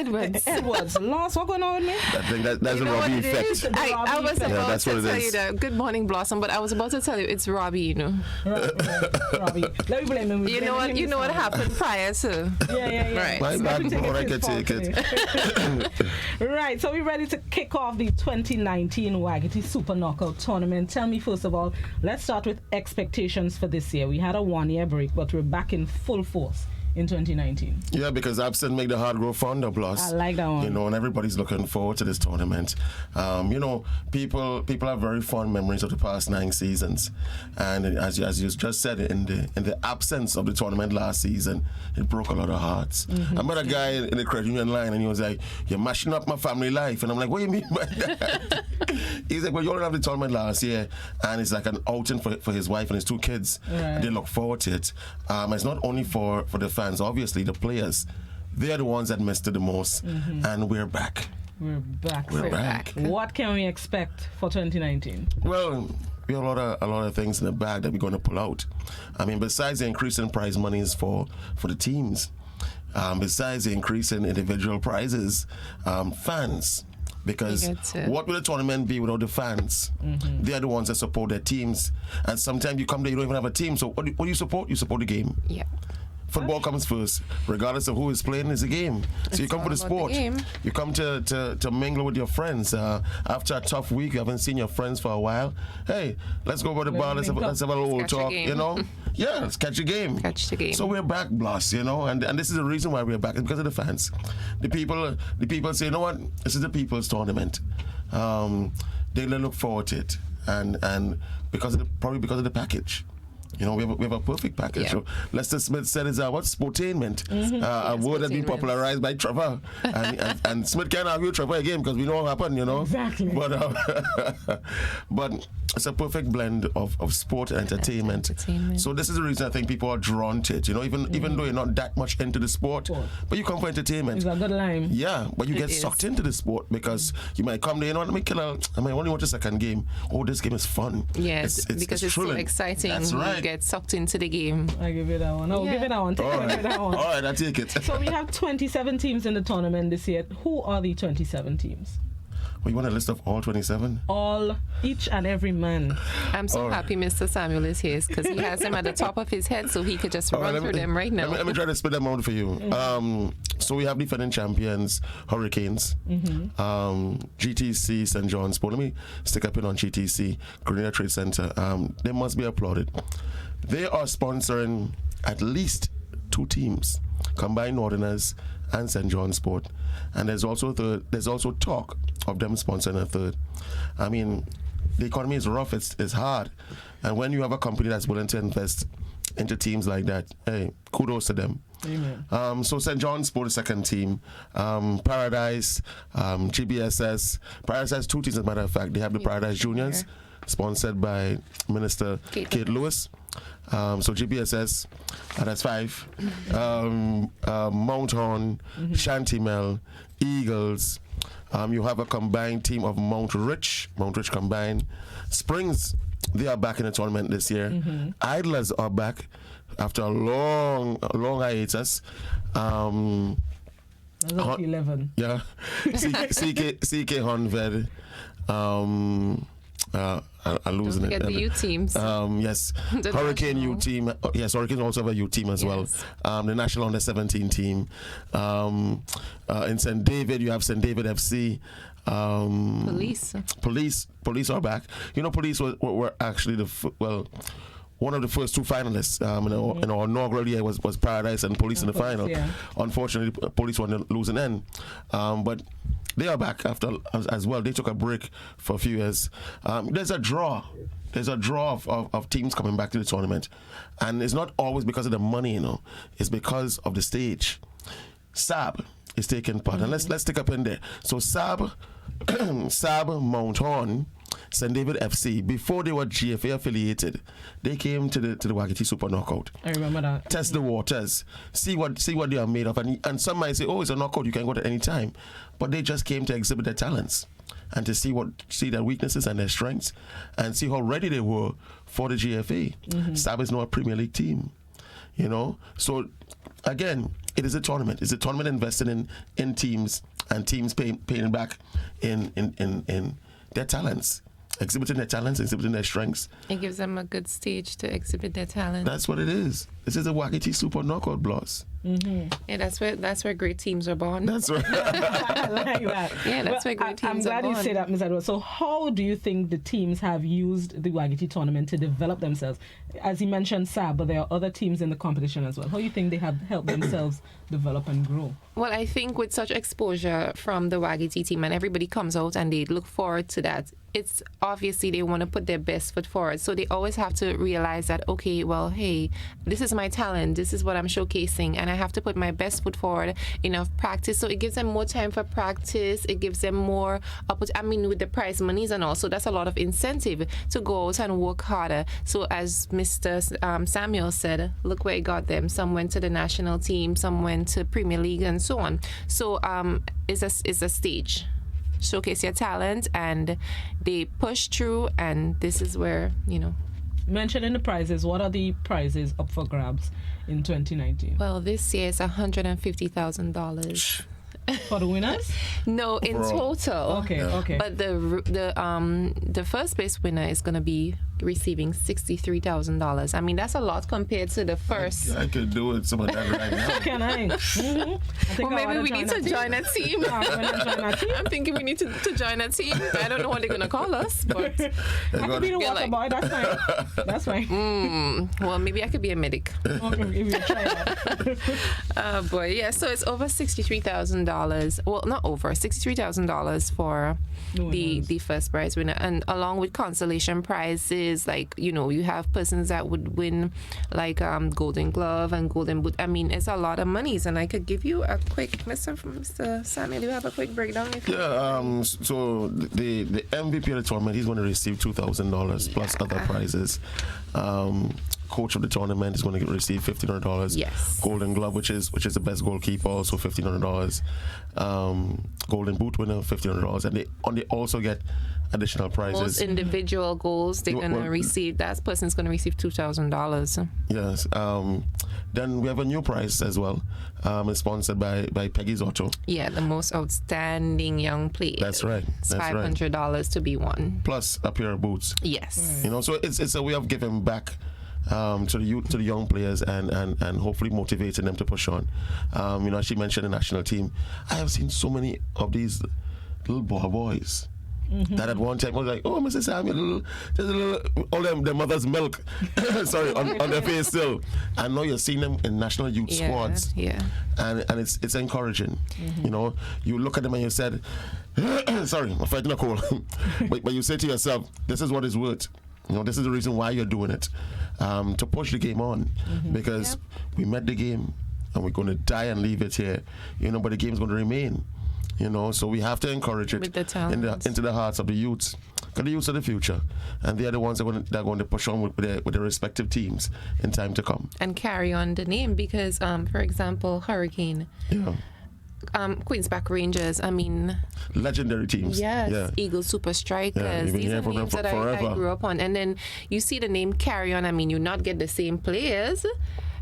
Edwards. Lost. What going on with me? I think that's a Robbie effect. I was about that's to what it tell is. you that. Good morning, Blossom, but I was about to tell you it's Robbie, you know. Robbie. Let me blame him. You know what happened prior to. Yeah. Right. My bad, bro. I can take it. Right, so we're ready to kick off the 2019 Wagity Super Knockout Tournament. Tell me, first of all, let's start with expectations for this year. We had a one-year break, but we're back in full force in 2019. Yeah, because absent make the heart grow fonder, plus. I like that one. You know, and everybody's looking forward to this tournament. You know, people have very fond memories of the past 9 seasons, and as you just said, in the absence of the tournament last season, it broke a lot of hearts. Mm-hmm. I met a guy in the credit union line, and he was like, "You're mashing up my family life," and I'm like, "What do you mean by that?" He's like, "Well, you only have the tournament last year, and it's like an outing for his wife and his 2 kids. Right. They look forward to it. It's not only for the fans. Obviously, the players, they're the ones that missed it the most, and we're back. We're back. We're back. What can we expect for 2019? Well, we have a lot of things in the bag that we're going to pull out. I mean, besides the increase in prize monies for the teams, besides the increase in individual prizes, fans. Because what will a tournament be without the fans? Mm-hmm. They are the ones that support their teams. And sometimes you come there, you don't even have a team. So what do you support? You support the game. Yeah. Football comes first, regardless of who is playing. It's a game. So you come for the sport. You come to mingle with your friends. After a tough week, you haven't seen your friends for a while. Hey, let's go over the bar. Let's have a little talk. You know, yeah, let's catch a game. Catch the game. So we're back, Bloss. You know, and this is the reason why we're back. It's because of the fans. The people say, you know what? This is the people's tournament. They look forward to it, and probably because of the package. You know, we have a perfect package. Yeah. So Lester Smith said it's sportainment, a word that's been popularized by Trevor. And Smith can't argue Trevor again because we know what happened, you know. Exactly. But it's a perfect blend of sport and entertainment. So this is the reason I think people are drawn to it. You know, even though you're not that much into the sport, but you come for entertainment. It's a good line. Yeah, but you get sucked into the sport because you might come there, you know, let me I might only watch the second game. Oh, this game is fun. Yes, because it's so exciting. That's right. Get sucked into the game. I give it that one. Give it that one. All right, I take it. So we have 27 teams in the tournament this year. Who are the 27 teams? Well, you want a list of all 27? Each and every man. I'm so happy Mr. Samuel is here because he has them at the top of his head so he could just run through them right now. Let me try to spit them out for you. So we have defending champions, Hurricanes, GTC, St. John's Sport. Let me stick a pin on GTC, Grenada Trade Center. They must be applauded. They are sponsoring at least 2 teams, Combined Northerners and St. John's Sport. And there's also talk of them sponsoring a third. I mean, the economy is rough, it's hard. And when you have a company that's willing to invest into teams like that, hey, kudos to them. Amen. So St. John's Sport, the second team, Paradise, GBSS. Paradise has 2 teams, as a matter of fact. They have the Paradise Juniors, sponsored by Minister Kate Lewis. So GBSS, that's 5. Mount Horn, Shantymel, Eagles. You have a combined team of Mount Rich combined. Springs, they are back in the tournament this year. Idlers are back after a long hiatus. That's 11. Yeah. CK Honved. I'm losing it. The U teams. Yes. Hurricane U team. Yes, Hurricane also have a U team as well. The National Under 17 team. In St. David, you have St. David FC. Police are back. You know, Police were actually one of the first 2 finalists in our inaugural year was Paradise and Police in the final. Yeah. Unfortunately, Police won the losing end. But they are back after as well. They took a break for a few years. There's a draw. There's a draw of teams coming back to the tournament. And it's not always because of the money, you know. It's because of the stage. SAB is taking part. And let's take up in there. So SAB, Mount Horn, St. David FC, before they were GFA affiliated, they came to the Wagity Super Knockout. I remember that. Test the waters, see what they are made of, and some might say, oh, it's a knockout, you can go at any time, but they just came to exhibit their talents and to see their weaknesses and their strengths, and see how ready they were for the GFA. SAB is now a Premier League team, you know. So again, it is a tournament. It's a tournament invested in teams, and teams paying back in their talents. Exhibiting their talents, exhibiting their strengths. It gives them a good stage to exhibit their talent. That's what it is. This is a Waikiki Super Knockout Bloss. Mm-hmm. Yeah, that's where great teams are born. That's right. I like that. Yeah, that's where great teams are born. I'm glad you say that, Ms. Edwards. So how do you think the teams have used the Waikiki tournament to develop themselves? As you mentioned, Sab, but there are other teams in the competition as well. How do you think they have helped themselves develop and grow? Well, I think with such exposure from the Waikiki team, and everybody comes out and they look forward to that, it's obviously they want to put their best foot forward. So they always have to realize that, okay, well, hey, this is my talent. This is what I'm showcasing. And I have to put my best foot forward, enough practice. So it gives them more time for practice. It gives them more, with the prize monies and all. So that's a lot of incentive to go out and work harder. So as Mr. Samuel said, look where it got them. Some went to the national team, some went to Premier League and so on. So it's a stage. Showcase your talent, and they push through, and this is where, Mentioning the prizes, what are the prizes up for grabs in 2019? Well, this year it's $150,000. For the winners? No, in total. Okay. But the first place winner is going to be receiving $63,000. I mean, that's a lot compared to the first. I could do it some of that right now. Can I? Mm-hmm. Well, maybe we need to join a team. I'm thinking we need to join a team. I don't know what they're going to call us, but I could be the water boy. That's fine. That's fine. Well, maybe I could be a medic. Okay, maybe we'll try that. Boy, yeah. So it's over $63,000. Well, not over $63,000 for the first prize winner, and along with consolation prizes, like you have persons that would win like Golden Glove and Golden Boot. I mean, it's a lot of monies, and I could give you a quick, Mr. Samuel, do you have a quick breakdown? So the MVP of the tournament, he's going to receive $2,000 plus other prizes. Coach of the tournament is going to receive $1,500. Yes. Golden Glove, which is the best goalkeeper, also $1,500. Golden Boot winner, $1,500, and they also get additional prizes. Most individual goals they're going to receive. That person's going to receive $2,000. Yes. Then we have a new prize as well. It's sponsored by Peggy's Auto. Yeah, the most outstanding young player. That's right. It's $500 to be won. Plus a pair of boots. Yes. So it's a way of giving back to the youth, to the young players, and hopefully motivating them to push on. She mentioned the national team. I have seen so many of these little boys. Mm-hmm. That at one time I was like, oh, Mr. Samuel, there's a little, all their mother's milk, sorry, on their face still. And now you're seeing them in national youth squads. Yeah. And it's encouraging. Mm-hmm. You look at them and you said, sorry, I'm fighting a cold. but you say to yourself, this is what it's worth. This is the reason why you're doing it. To push the game on. Mm-hmm. Because we met the game and we're going to die and leave it here. But the game's going to remain. So we have to encourage it into the hearts of the youths. Because the youths are the future. And they're the ones that are going to push on with their respective teams in time to come. And carry on the name because, for example, Hurricane. Yeah. Queen's Park Rangers, legendary teams. Yes, yeah. Eagle Super Strikers. These are names that I grew up on. And then you see the name carry on. You not get the same players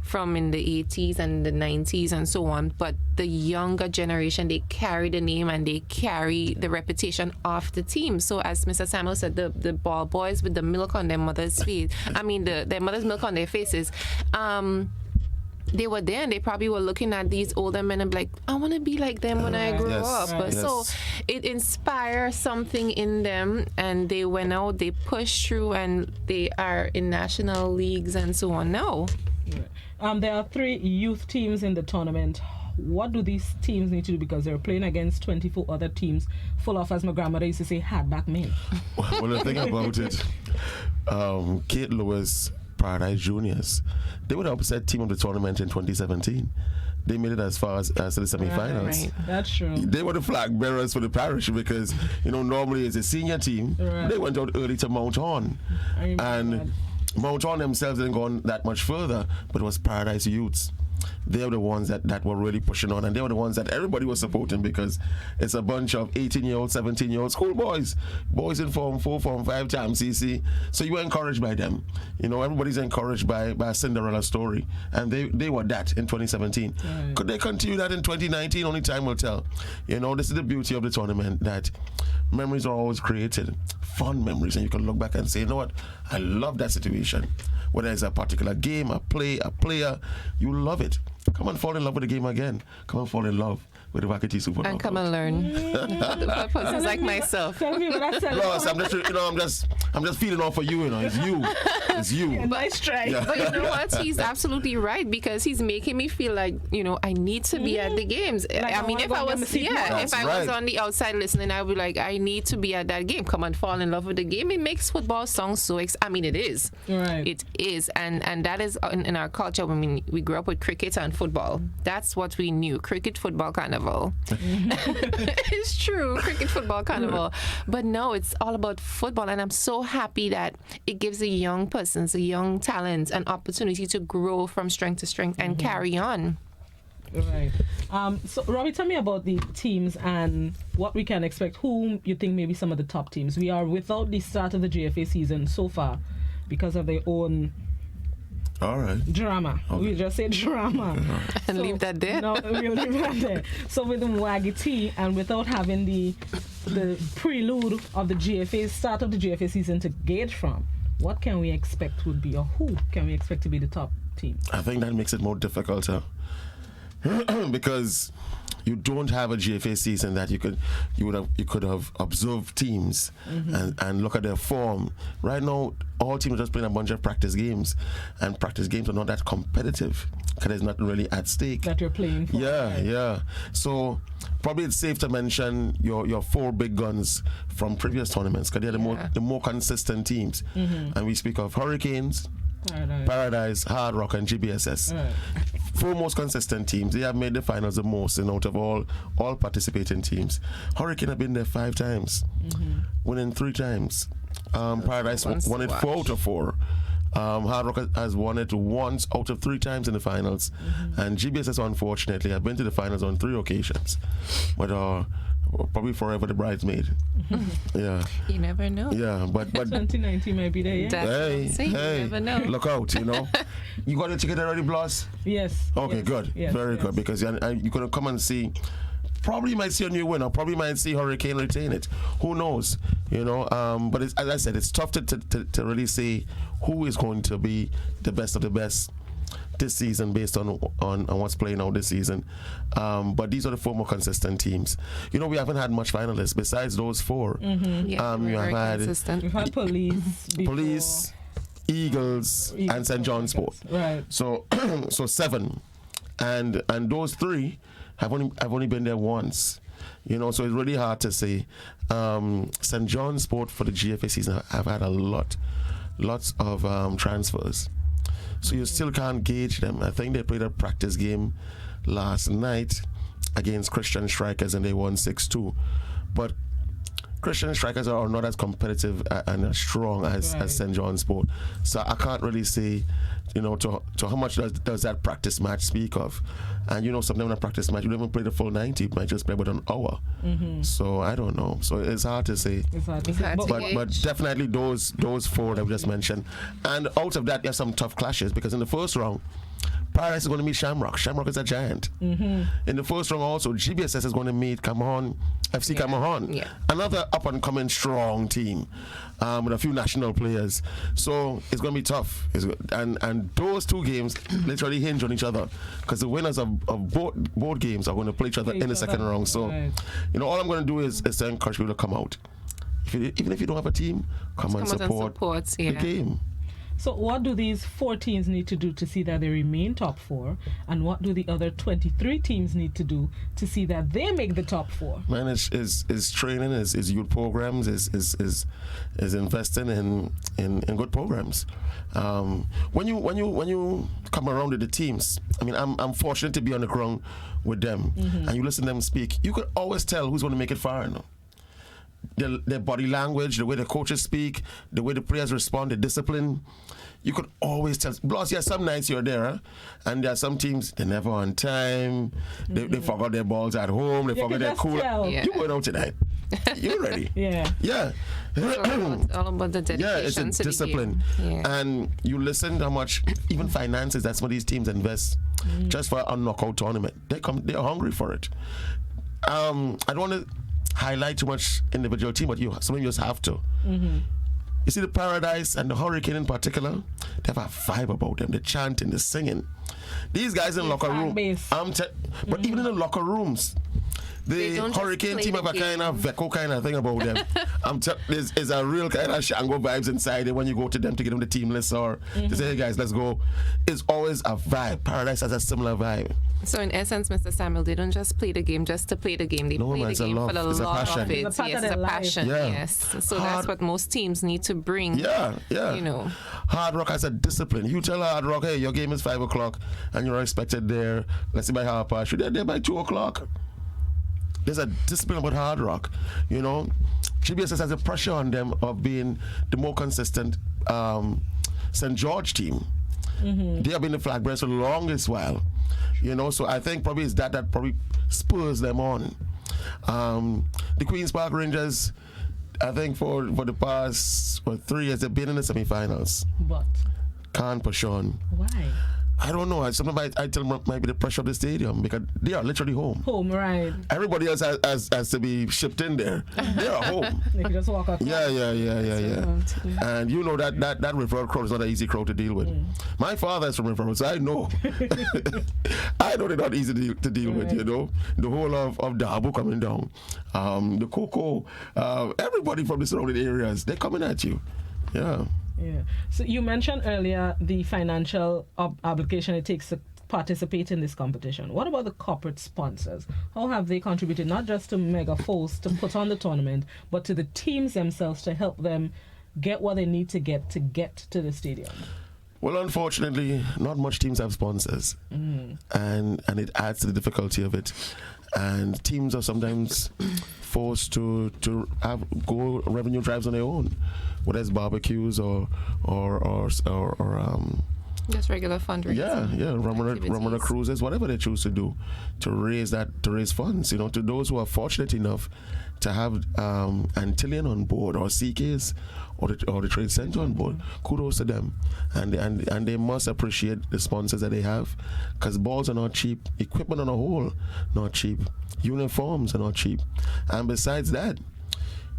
from in the 80s and the 90s and so on, but the younger generation, they carry the name and they carry the reputation of the team. So as Mr. Samuel said, the ball boys with the milk on their mother's face, their mother's milk on their faces, they were there and they probably were looking at these older men and be like, I want to be like them when I grow up. Right. So it inspires something in them, and they went out, they pushed through, and they are in national leagues and so on now. Right. There are 3 youth teams in the tournament. What do these teams need to do? Because they're playing against 24 other teams full of, as my grandmother used to say, hardback men. Well, the thing about it, Kate Lewis, Paradise Juniors, they were the upset team of the tournament in 2017. They made it as far as to the semi-finals. Right. That's true. They were the flag bearers for the parish because, normally it's a senior team. Right. They went out early to Mount Horn. And Mount Horn themselves didn't go on that much further, but it was Paradise Youths. they are the ones that were really pushing on, and they were the ones that everybody was supporting, because it's a bunch of 18-year-olds, 17-year-olds, schoolboys, boys in Form 4, Form 5, Jam CC. So you were encouraged by them. You know, everybody's encouraged by a Cinderella story, and they were that in 2017. Right. Could they continue that in 2019? Only time will tell. You know, this is the beauty of the tournament, that memories are always created, fun memories, and you can look back and say, you know what, I love that situation. Whether it's a particular game, a player, you love it. Come and fall in love with the game again. Come and fall in love with the Waikiki Super Knockout. And come and learn. The persons like myself. Plus, I'm just feeling off for you. You know, it's you. Yeah, nice try. Yeah. But you know what? He's absolutely right, because he's making me feel like, you know, I need to be at the games. Like, I mean, if I was on the outside listening, I'd be like, I need to be at that game. Come and fall in love with the game. It makes football sound so. I mean, it is. Right. It is, and that is in our culture. I mean, we grew up with cricket and football. That's what we knew. Cricket, football, carnival. It's true, cricket, football, carnival. But no, it's all about football, and I'm so happy that it gives the young persons, the young talents, an opportunity to grow from strength to strength and carry on. Right. So, Robbie, tell me about the teams and what we can expect. Who you think maybe some of the top teams? We are without the start of the GFA season so far because of their own drama. Okay. We just say drama. And leave that there. No, we'll leave that there. So with the Mwagiti and without having the prelude of the GFA, start of the GFA season to gauge from, what can we expect would be, or who can we expect to be the top team? I think that makes it more difficult, because you don't have a GFA season that you could have observed teams and look at their form. Right now, all teams are just playing a bunch of practice games, and practice games are not that competitive because there's nothing really at stake that you're playing for. Yeah. So probably it's safe to mention your four big guns from previous tournaments, because they're the more consistent teams. And we speak of Hurricanes, Paradise, Hard Rock, and GBSS. Right. Four most consistent teams. They have made the finals the most out of all participating teams. Hurricane have been there 5 times, winning 3 times. Paradise won it 4 out of 4. Hard Rock has won it once out of 3 times in the finals, and GBSS unfortunately have been to the finals on 3 occasions, but probably forever the bridesmaid. Yeah. You never know. Yeah, but 2019 might be there. Yeah. Hey, you never know. Look out! You know, you got your ticket already, Bloss? Yes. Okay, yes, good. Yes, very good, because you're gonna come and see. Probably might see a new winner. Probably might see Hurricane retain it. Who knows? You know. But as I said, it's tough to really say who is going to be the best of the best this season based on what's playing out this season. But these are the 4 more consistent teams. You know, we haven't had much finalists besides those 4. You have had consistent. We've had Police, Eagles, and St. John's Sport. Right. So 7, and those 3 have only been there once. You know, so it's really hard to say. St. John's Sport for the GFA season have had lots of transfers. So you still can't gauge them. I think they played a practice game last night against Christian Strikers and they won 6-2. But Christian Strikers are not as competitive and as strong as St. John's Sport. So I can't really say, you know, to how much does that practice match speak of. And you know, sometimes in a practice match, you don't even play the full 90, you might just play about an hour. So I don't know. So it's hard to say. But definitely those 4 that we just mentioned. And out of that, there's some tough clashes, because in the first round, Paradise is going to meet Shamrock. Shamrock is a giant. In the first round also, GBSS is going to meet FC Cameron. Yeah. Another up-and-coming strong team with a few national players. So it's going to be tough. And those 2 games literally hinge on each other, because the winners of both games are going to play each other in the second round. So, you know, all I'm going to do is to encourage people to come out. Even if you don't have a team, come and support the game. So what do these 4 teams need to do to see that they remain top 4, and what do the other 23 teams need to do to see that they make the top 4? Man, is training, is youth programs, is investing in good programs. When you come around with the teams, I mean, I'm fortunate to be on the ground with them, and you listen to them speak. You could always tell who's going to make it far. You know? their body language, the way the coaches speak, the way the players respond, the discipline. You could always tell. Plus, some nights you're there, huh? And there are some teams, they're never on time. They forgot their balls at home. They forgot their cooler. Yeah. You're going out tonight. You're ready. Yeah. It's all about the dedication it's a to discipline. the game. Yeah. And you listen to how much, even finances, that some of these teams invest just for a knockout tournament. They're hungry for it. I don't want to highlight too much individual team, but some of you just have to. You see the Paradise and the Hurricane in particular, they have a vibe about them. The chanting, the singing. These guys in the locker room, but even in the locker rooms, the Hurricane team have a kind of Veco kind of thing about them. There's a real kind of Shango vibes inside it when you go to them to get them the team list or to say, hey guys, let's go. It's always a vibe. Paradise has a similar vibe. So in essence, Mr. Samuel, they don't just play the game just to play the game. They play the game for the love of it. It's a passion. Yeah. Yes. So that's what most teams need to bring. Yeah. You know. Hard Rock has a discipline. You tell Hard Rock, hey, your game is 5 o'clock and you're expected there, let's say by 2:30. You're there by 2 o'clock. There's a discipline about Hard Rock. You know, GBSS has a pressure on them of being the more consistent St. George team. They have been the flag bearers for the longest while. You know, so I think probably it's that probably spurs them on. The Queen's Park Rangers, I think for the past 3 years, they've been in the semi-finals. But Can't push on. why? I don't know. Sometimes I tell them might be the pressure of the stadium because they are literally home. Home, right? Everybody else has to be shipped in there. They are home. They can just walk up. Yeah. And you know that referral crowd is not an easy crowd to deal with. My father is from referral, so I know. I know they're not easy to deal with, you know. The whole of Dabo coming down, the Cocoa, everybody from the surrounding areas, they're coming at you. Yeah. Yeah. So you mentioned earlier the financial obligation it takes to participate in this competition. What about the corporate sponsors? How have they contributed not just to Mega Force to put on the tournament, but to the teams themselves to help them get what they need to get to the stadium? Well, unfortunately, not much teams have sponsors, and it adds to the difficulty of it. And teams are sometimes forced to go revenue drives on their own, whether it's barbecues or just regular fundraising. Ramona cruises, whatever they choose to do to raise funds. You know, to those who are fortunate enough to have Antillean on board or CKs or the Trade Center on board, kudos to them, and they must appreciate the sponsors that they have, because balls are not cheap, equipment on a whole not cheap, uniforms are not cheap, and besides that,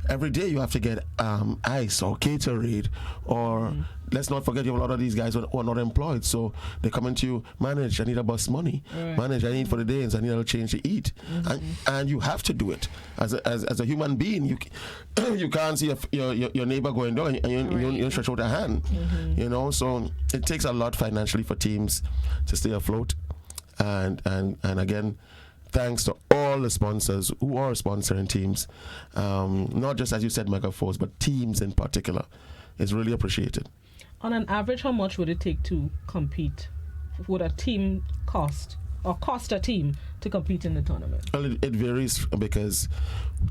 every day you have to get ice or Gatorade, or let's not forget you have a lot of these guys who are not employed, so they come into you, manage, I need a bus money, manage, I need for the days, I need a change to eat, and you have to do it as a human being. You can't see your neighbor going down and you stretch out a hand, you know. So it takes a lot financially for teams to stay afloat, and again, thanks to all the sponsors who are sponsoring teams, not just, as you said, Mega Force, but teams in particular. It's really appreciated. On an average, how much would it take to compete? Would a team cost a team to compete in the tournament? Well, it varies, because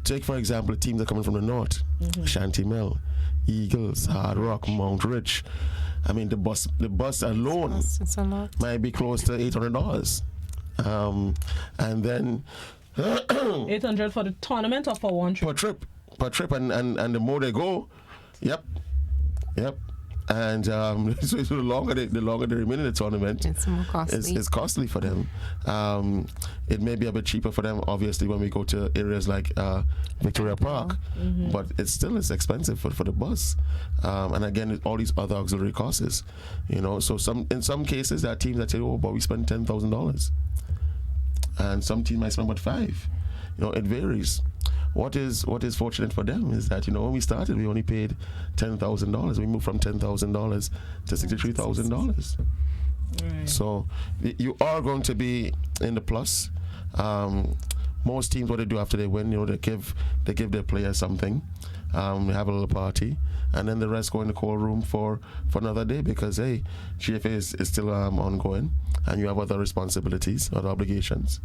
take, for example, teams that are coming from the north, Shanty Mill, Eagles, Hard Rock, Mount Rich. I mean, the bus alone might be close to $800. And then $800 for the tournament or for one trip? Per trip, and the more they go, yep. And so the longer they remain in the tournament, it's more costly. It's costly for them. It may be a bit cheaper for them, obviously, when we go to areas like Victoria Park, but it's expensive for the bus. And again, all these other auxiliary costs, you know. So in some cases, there are teams that say, oh, but we spend $10,000, and some team might spend about $5,000. You know, it varies. What is fortunate for them is that, you know, when we started, we only paid $10,000. We moved from $10,000 to $63,000. Right. So you are going to be in the plus. Most teams, what they do after they win, you know, they give their players something. We have a little party, and then the rest go in the call room for another day, because hey, GFA is still ongoing, and you have other responsibilities, other obligations.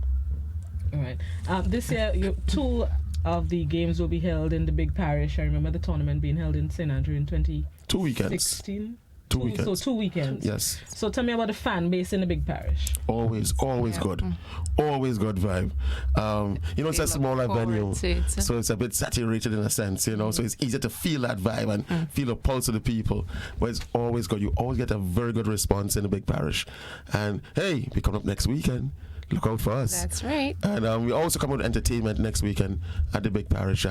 All right. This year, two of the games will be held in the big parish. I remember the tournament being held in St. Andrew in 2 weekends. 2016. 2 weekends. So 2 weekends. Yes. So tell me about the fan base in the big parish. Always good. Always good vibe. It's a smaller venue, so it's a bit saturated in a sense, so it's easier to feel that vibe and feel the pulse of the people. But it's always good. You always get a very good response in the big parish. And hey, we come up next weekend. Look out for us. That's right. And we also come out with entertainment next weekend at the big parish.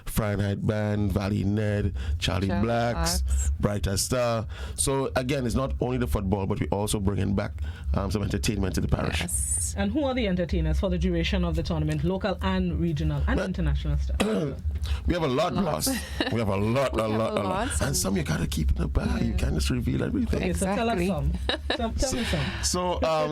Friday Night Band, Valley Ned, Charlie Blacks, Brighter Star. So again, it's not only the football, but we also bringing back some entertainment to the parish. Yes. And who are the entertainers for the duration of the tournament, local and regional and international stuff? We have a lot, boss. We have a lot. And some you gotta keep in the bag. You can't just reveal everything. Okay, so tell us some. Tell me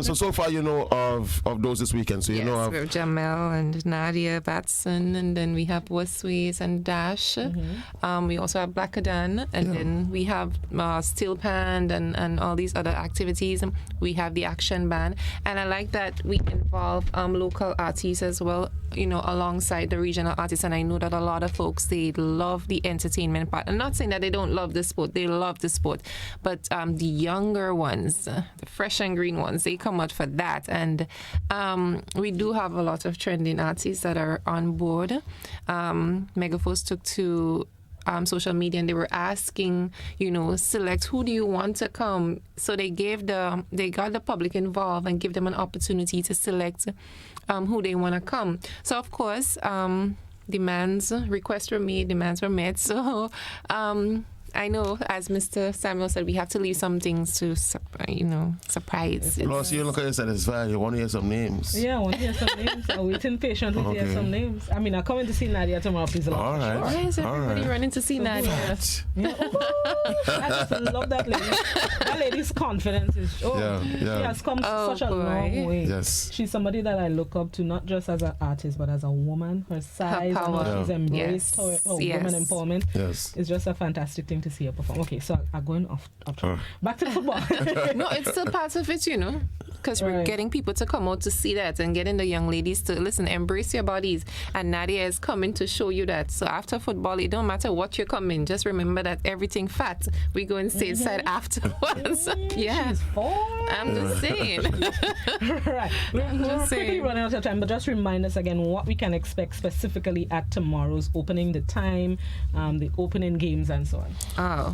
some. So far you know of those this weekend. So you know of we have Jamel and Nadia Batson, and then we have Wasways and Dash. We also have Blackadan, and then we have Steel Pan and all these other activities. We have the action band, and I like that we involve local artists as well, alongside the regional artists. And I know that a lot of folks, they love the entertainment part. I'm not saying that they don't love the sport, they love the sport, but the younger ones, the fresh and green ones, they come out for that. And we do have a lot of trending artists that are on board. Megaforce took to social media and they were asking, select who do you want to come. So they got the public involved and give them an opportunity to select who they want to come. So of course, requests were made, demands were met. So I know, as Mr. Samuel said, we have to leave some things to, surprise. Plus, you look at this and it's fine. You want to hear some names. Yeah, I want to hear some names. I'm waiting patiently to hear some names. I mean, I'm coming to see Nadia tomorrow, please. All right. Why is everybody running to see Nadia? Yeah. I just love that lady. That lady's confidence is, she has come such a long way. Yes. She's somebody that I look up to, not just as an artist, but as a woman. Her size, and how she's embraced her women empowerment. Yes. It's just a fantastic thing to see her perform. Okay, so I'm going off back to the football. No, it's still part of it, because we're getting people to come out to see that and getting the young ladies to listen, embrace your bodies. And Nadia is coming to show you that. So after football, it don't matter what you're coming, just remember that everything fat, we go and stay inside afterwards. She's I'm just saying. Right. We're quickly running out of time, but just remind us again what we can expect specifically at tomorrow's opening, the time, the opening games, and so on. Oh.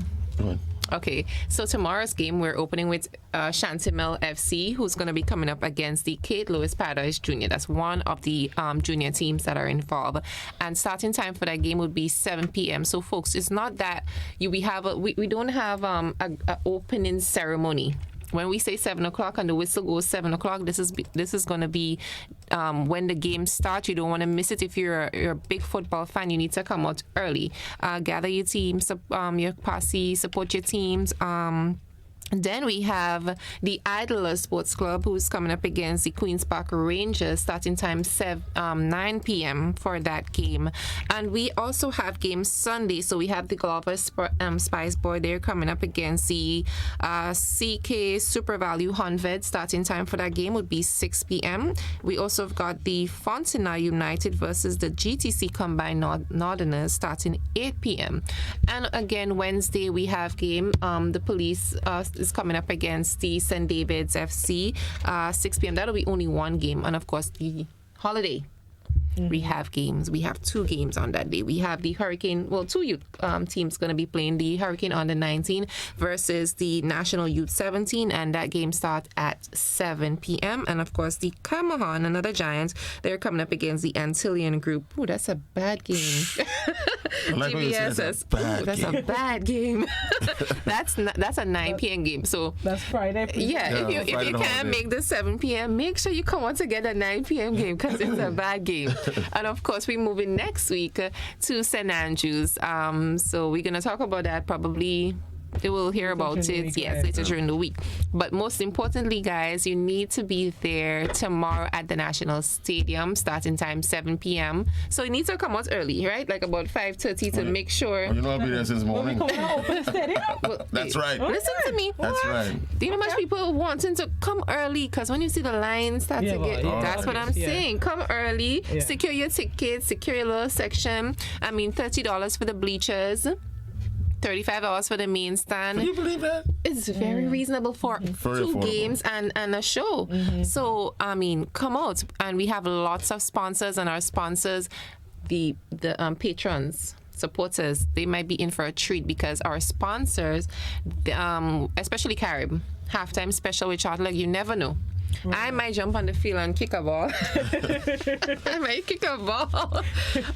Okay, so tomorrow's game, we're opening with Chantimel FC, who's going to be coming up against the Kate Lewis Paradise Junior. That's one of the junior teams that are involved. And starting time for that game would be 7 p.m. So, folks, it's not that we don't have an opening ceremony. When we say 7 o'clock and the whistle goes 7 o'clock, this is going to be when the game starts. You don't want to miss it. If you're a big football fan, you need to come out early. Gather your teams, your posse, support your teams. Then we have the Idler Sports Club, who's coming up against the Queen's Park Rangers, starting time 9 p.m. for that game. And we also have games Sunday. So we have the Glover Spice Boy. They're coming up against the CK Super Value Honved. Starting time for that game would be 6 p.m. We also have got the Fontenay United versus the GTC Combined Northerners, starting 8 p.m. And again, Wednesday we have game. The Police is coming up against the St. David's FC, 6 p.m. That'll be only one game. And of course, the holiday. We have games. We have 2 games on that day. We have the Hurricane, 2 youth teams going to be playing the Hurricane Under 19 versus the National Youth 17, and that game starts at 7 p.m. And of course, the Camahan, another Giants, they're coming up against the Antillean Group. Ooh, that's a bad game. GBSS. That's a bad game. That's a 9 p.m. game. So that's Friday. If you can't make the 7 p.m., make sure you come out to get a 9 p.m. game, because it's a bad game. And of course, we're moving next week to St. Andrews. So we're going to talk about that probably you will hear about it, yes, later during the week. But most importantly, guys, you need to be there tomorrow at the National Stadium, starting time 7 p.m. So you need to come out early, right? Like about 5:30 to make sure. You know I'll be there since morning. That's right. Listen to me. That's right. Do you know much people wanting to come early? Because when you see the line start to get, that's what I'm saying. Come early, secure your tickets, secure your little section. I mean, $30 for the bleachers. $35 for the main stand. Can you believe that? It's very reasonable for two games and a show. So, I mean, come out. And we have lots of sponsors, and our sponsors, the patrons, supporters, they might be in for a treat because our sponsors, especially Carib, halftime special with Charlotte, you never know. I might jump on the field and kick a ball. I might kick a ball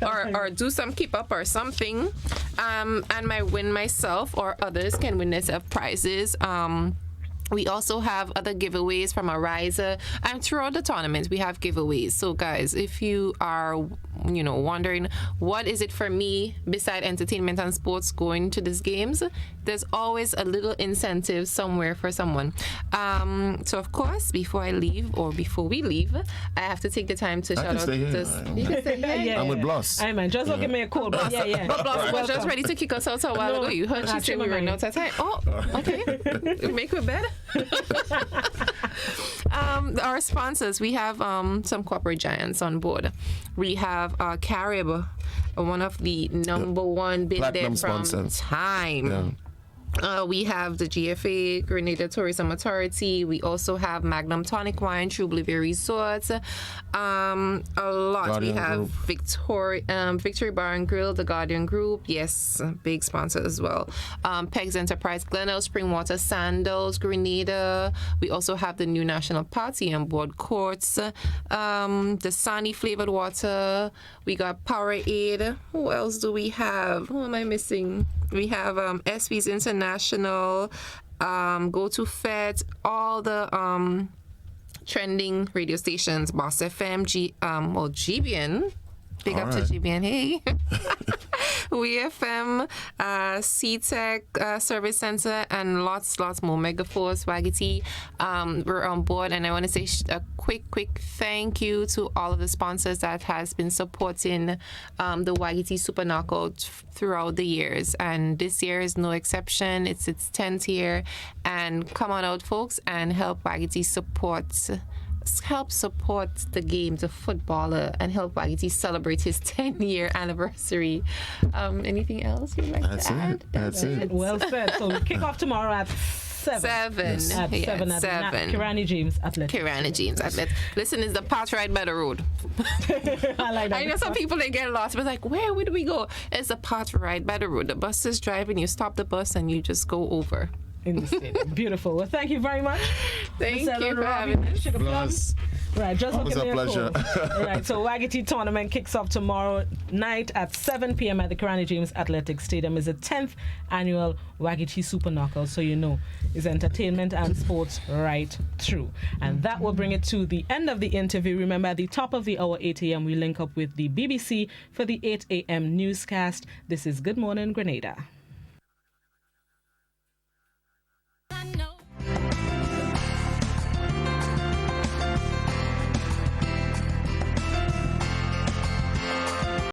or do some keep up or something. And might win myself, or others can win themselves prizes. We also have other giveaways from a riser, and throughout the tournament we have giveaways. So guys, if you are wondering what is it for me beside entertainment and sports going to these games, there's always a little incentive somewhere for someone. So of course, before we leave, I have to take the time to shout out this. You can stay here. I'm with Bloss. I man, just give me a call. But Bloss was just ready to kick us out a while ago. You heard she said we ran out of time. Oh, okay. Make it better. Our sponsors, we have some corporate giants on board. We have Carib, one of the number one, been there from time. We have the GFA, Grenada Tourism Authority. We also have Magnum Tonic Wine, True Blueberry Resorts. A lot. Guardian we have Group. Victory Bar and Grill, the Guardian Group. Yes, big sponsor as well. Pegs Enterprise, Glenelg, Springwater, Sandals, Grenada. We also have the new National Party on board Courts. The Sunny Flavored Water. We got Powerade. Who else do we have? Who am I missing? We have SV's International, Go To Fed, all the trending radio stations, Boss FM, GBN. Big up to GBN, hey. WFM, CTEC Service Center, and lots more. Megaforce, Wagity, we're on board. And I want to say a quick thank you to all of the sponsors that has been supporting the Wagity Super Knockout throughout the years. And this year is no exception. It's its 10th year. And come on out, folks, and help Wagity support the game, the footballer, and help Wagity celebrate his 10-year anniversary. Anything else you'd like to add? That's it. Well said. So we kick off tomorrow at 7. Yes. At 7 at 7. Kirani James Athletic. Kirani James Athletic. Listen, it's the path right by the road. I like that. I know some people, they get lost, but like, where would we go? It's the path right by the road. The bus is driving, you stop the bus and you just go over. In the stadium. Beautiful. Well, thank you very much. Thank you for having me. Right, just always a pleasure. Right, so Wagity tournament kicks off tomorrow night at 7 p.m. at the Kirani James Athletic Stadium. It's the 10th annual Wagity Super Knockout, so you know it's entertainment and sports right through. And that will bring it to the end of the interview. Remember, at the top of the hour, 8 a.m., we link up with the BBC for the 8 a.m. newscast. This is Good Morning Grenada.